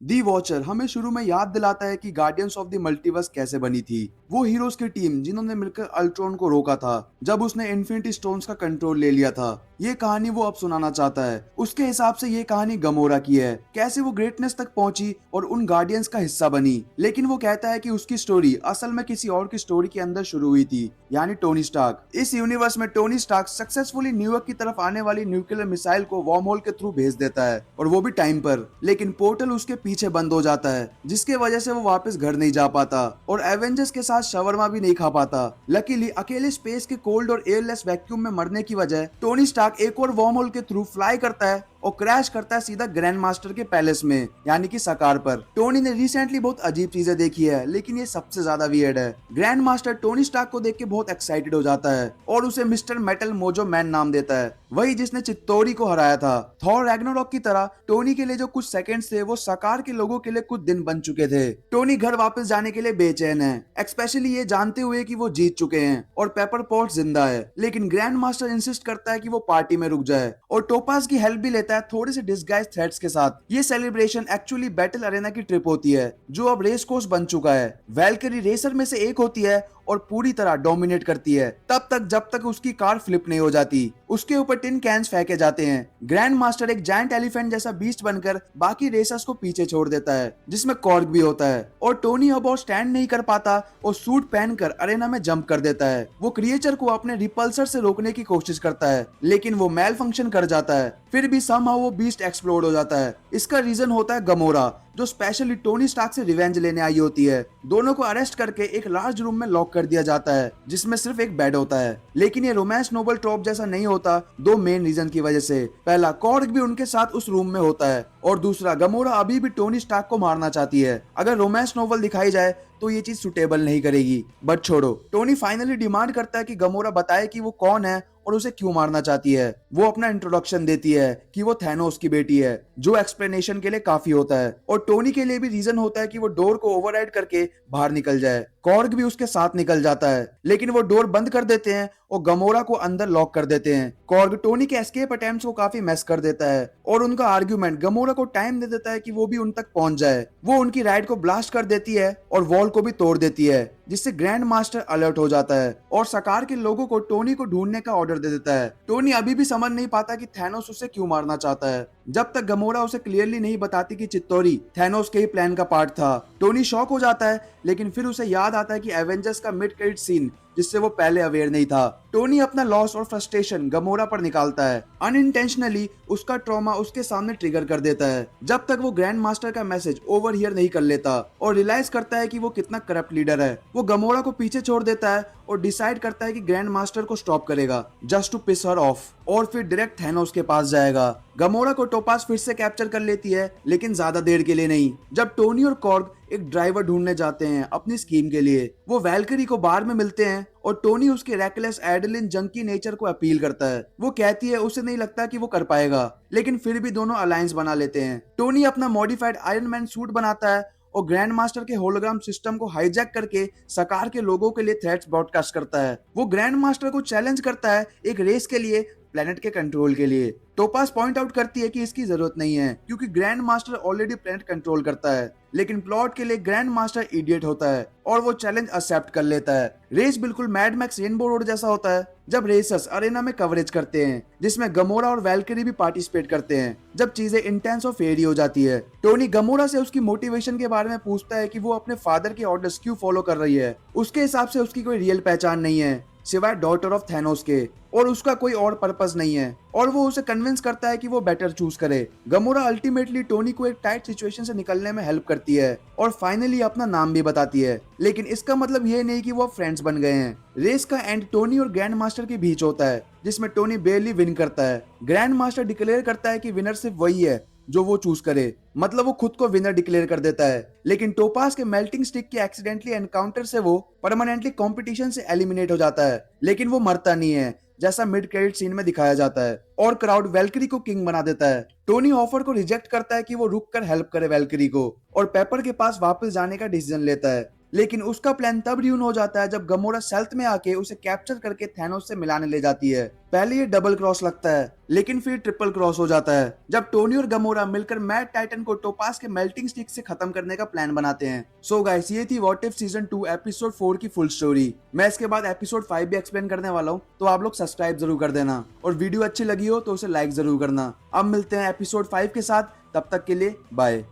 दी watcher हमें शुरू में याद दिलाता है कि गार्डियंस ऑफ द मल्टीवर्स कैसे बनी थी। वो हीरोज की टीम जिन्होंने मिलकर अल्ट्रॉन को रोका था जब उसने इन्फिनिटी स्टोन्स का कंट्रोल ले लिया था। ये कहानी वो अब सुनाना चाहता है। उसके हिसाब से ये कहानी गमोरा की है, कैसे वो ग्रेटनेस तक पहुंची और उन गार्डियंस का हिस्सा बनी। लेकिन वो कहता है कि उसकी स्टोरी असल में किसी और की स्टोरी के अंदर शुरू हुई थी, यानी टोनी स्टार्क। इस यूनिवर्स में टोनी स्टार्क सक्सेसफुली न्यूयॉर्क की तरफ आने वाली न्यूक्लियर मिसाइल को वॉर्म होल के थ्रू भेज देता है, और वो भी टाइम पर। लेकिन पोर्टल उसके पीछे बंद हो जाता है, जिसके वजह से वो वापस घर नहीं जा पाता और एवेंजर्स के साथ शवरमा भी नहीं खा पाता। लकीली अकेले स्पेस के कोल्ड और एयरलेस वैक्यूम में मरने की वजह टोनी स्टार्क एक और वॉर्म होल के थ्रू फ्लाई करता है और क्रैश करता है सीधा ग्रैंड मास्टर के पैलेस में, यानी कि सकार पर। टोनी ने रिसेंटली बहुत अजीब चीजें देखी है, लेकिन ये सबसे ज्यादा वियर्ड है। ग्रैंड मास्टर टोनी स्टार्क को देख के बहुत एक्साइटेड हो जाता है और उसे मिस्टर मेटल मोजो मैन नाम देता है, वही जिसने चित्तौरी को हराया था। थॉर रैग्नारोक की तरह टोनी के लिए जो कुछ सेकंड्स थे वो सकार के लोगों के लिए कुछ दिन बन चुके थे। टोनी घर वापस जाने के लिए बेचैन है, स्पेशली ये जानते हुए कि वो जीत चुके हैं और पेपर पॉट जिंदा है। लेकिन ग्रैंड मास्टर इंसिस्ट करता है कि वो पार्टी में रुक जाए और टोपाज की हेल्प भी लेता है थोड़े से डिस्गाइज थ्रेड्स के साथ। ये सेलिब्रेशन एक्चुअली बैटल अरेना की ट्रिप होती है, जो अब रेस कोर्स बन चुका है। वैल्करी रेसर में से एक होती है और पूरी तरह डोमिनेट करती है तब तक जब तक उसकी कार फ्लिप नहीं हो जाती। उसके ऊपर टिन कैंस फेंके जाते हैं। ग्रैंड मास्टर एक जायंट एलिफेंट जैसा बीस्ट बनकर बाकी रेसर्स को पीछे छोड़ देता है, जिसमें कॉर्ग भी होता है। और टोनी अब और स्टैंड नहीं कर पाता और सूट पहनकर अरेना में जंप कर देता है। वो क्रिएचर को अपने रिपल्सर से रोकने की कोशिश करता है, लेकिन वो मेल फंक्शन कर जाता है। फिर भी समहाउ वो बीस्ट एक्सप्लोड हो जाता है। इसका रीजन होता है गमोरा, जो स्पेशली टोनी स्टार्क से रिवेंज लेने आई होती है। दोनों को अरेस्ट करके एक लार्ज रूम में लॉक कर दिया जाता है, जिसमें सिर्फ एक बेड होता है। लेकिन ये रोमांस नोबल ट्रॉप जैसा नहीं होता, दो मेन रीजन की वजह से। पहला, कॉर्ग भी उनके साथ उस रूम में होता है, और दूसरा, गमोरा अभी भी टोनी स्टार्क को मारना चाहती है। अगर रोमांस नोवेल दिखाई जाए तो ये चीज सुटेबल नहीं करेगी। बट छोड़ो, टोनी फाइनली डिमांड करता है कि गमोरा बताए कि वो कौन है और उसे क्यों मारना चाहती है। वो अपना इंट्रोडक्शन देती है कि वो थैनोस की बेटी है, जो एक्सप्लेनेशन के लिए काफी होता है। और टोनी के लिए भी रीजन होता है कि वो डोर को ओवरराइड करके बाहर निकल जाए। कॉर्ग भी उसके साथ निकल जाता है, लेकिन वो डोर बंद कर देते हैं और गमोरा को अंदर लॉक कर देते हैं। कॉर्ग टोनी के एस्केप अटेम्प्ट्स को काफी मेस कर देता है और उनका आर्ग्यूमेंट गमोरा को टाइम दे देता है कि वो भी उन तक पहुंच जाए। वो उनकी राइड को ब्लास्ट कर देती है और वॉल को भी तोड़ देती है, जिससे ग्रैंड मास्टर अलर्ट हो जाता है और सकार के लोगों को टोनी को ढूंढने का ऑर्डर दे देता है। टोनी अभी भी समझ नहीं पाता कि थैनोस उसे क्यों मारना चाहता है, जब तक गमोरा उसे क्लियरली नहीं बताती कि चित्तौरी थैनोस के ही प्लान का पार्ट था। टोनी शॉक हो जाता है, लेकिन फिर उसे याद आता है कि एवेंजर्स का मिड क्रेडिट सीन, जिससे वो पहले अवेयर नहीं था। टोनी अपना लॉस और फ्रस्ट्रेशन गमोरा पर निकालता है। अनइंटेंशनली उसका ट्रॉमा उसके सामने ट्रिगर कर देता है, जब तक वो ग्रैंड मास्टर का मैसेज ओवर हियर नहीं कर लेता और रियलाइज करता है कि वो कितना करप्ट लीडर है। वो गमोरा को पीछे छोड़ देता है और डिसाइड करता है कि ग्रैंड मास्टर को स्टॉप करेगा, just to piss her off, और फिर डायरेक्ट थैनोस के पास जाएगा। गमोरा को टोपास फिर से कैप्चर कर लेती है, लेकिन ज्यादा देर के लिए नहीं। जब टोनी और कॉर्ग एक ड्राइवर ढूंढने जाते हैं अपनी स्कीम के लिए, वो वैल्करी को बार में मिलते हैं और टोनी उसके रेकलेस एडलिन जंकी नेचर को अपील करता है। वो कहती है उसे नहीं लगता कि वो कर पाएगा, लेकिन फिर भी दोनों अलायंस बना लेते हैं। टोनी अपना मॉडिफाइड आयरन मैन सूट बनाता है और ग्रैंड मास्टर के होलोग्राम सिस्टम को हाईजैक करके सकार के लोगों के लिए थ्रेट्स ब्रॉडकास्ट करता है। वो ग्रैंड मास्टर को चैलेंज करता है एक रेस के लिए, प्लेनेट के कंट्रोल के लिए। टोपास पॉइंट आउट करती है कि इसकी जरूरत नहीं है, क्योंकि grand master already planet control करता है। लेकिन प्लॉट के लिए ग्रैंड मास्टर इडियट होता है और वो चैलेंज एक्सेप्ट कर लेता है। रेस बिल्कुल मैड मैक्स रेनबो रोड जैसा होता है, जब रेसर्स अरेना में कवरेज करते हैं, जिसमें गमोरा और वैल्करी भी पार्टिसिपेट करते हैं। जब चीजें इंटेंस और फेयरी हो जाती है, टोनी गमोरा से उसकी मोटिवेशन के बारे में पूछता है कि वो अपने फादर के ऑर्डर्स क्यों फॉलो कर रही है। उसके हिसाब से उसकी कोई रियल पहचान नहीं है सिवाय डॉटर ऑफ थैनोस के, और उसका कोई और पर्पस नहीं है। और वो उसे कन्विंस करता है कि वो बेटर चूज करे। गमोरा अल्टीमेटली टोनी को एक टाइट सिचुएशन से निकलने में हेल्प करती है और फाइनली अपना नाम भी बताती है। लेकिन इसका मतलब ये नहीं कि वो फ्रेंड्स बन गए हैं। रेस का एंड टोनी और ग्रैंड मास्टर के बीच होता है, जिसमें टोनी बेयरली विन करता है। ग्रैंड मास्टर डिक्लेयर करता है कि विनर सिर्फ वही है जो वो चूज करे, मतलब वो खुद को विनर डिक्लेयर कर देता है। लेकिन टोपास के मेल्टिंग स्टिक के एक्सीडेंटली एनकाउंटर से वो परमानेंटली कंपटीशन से एलिमिनेट हो जाता है। लेकिन वो मरता नहीं है, जैसा मिड क्रेडिट सीन में दिखाया जाता है, और क्राउड वैल्करी को किंग बना देता है। टोनी ऑफर को रिजेक्ट करता है कि वो रुक कर हेल्प करे वैल्करी को, और पेपर के पास वापस जाने का डिसीजन लेता है। लेकिन उसका प्लान तब र्यून हो जाता है जब गमोरा सेल्थ में आके उसे कैप्चर करके थैनोस से मिलाने ले जाती है। पहले ये डबल क्रॉस लगता है, लेकिन फिर ट्रिपल क्रॉस हो जाता है जब टोनी और गमोरा मिलकर मैड टाइटन को टोपास के मेल्टिंग स्टिक से खत्म करने का प्लान बनाते हैं। सो गाइस, ये थी व्हाट इफ सीजन 2 एपिसोड 4 की फुल स्टोरी। मैं इसके बाद एपिसोड 5 भी एक्सप्लेन करने वाला हूँ, तो आप लोग सब्सक्राइब जरूर कर देना और वीडियो अच्छी लगी हो तो उसे लाइक जरूर करना। अब मिलते हैं एपिसोड 5 के साथ, तब तक के लिए बाय।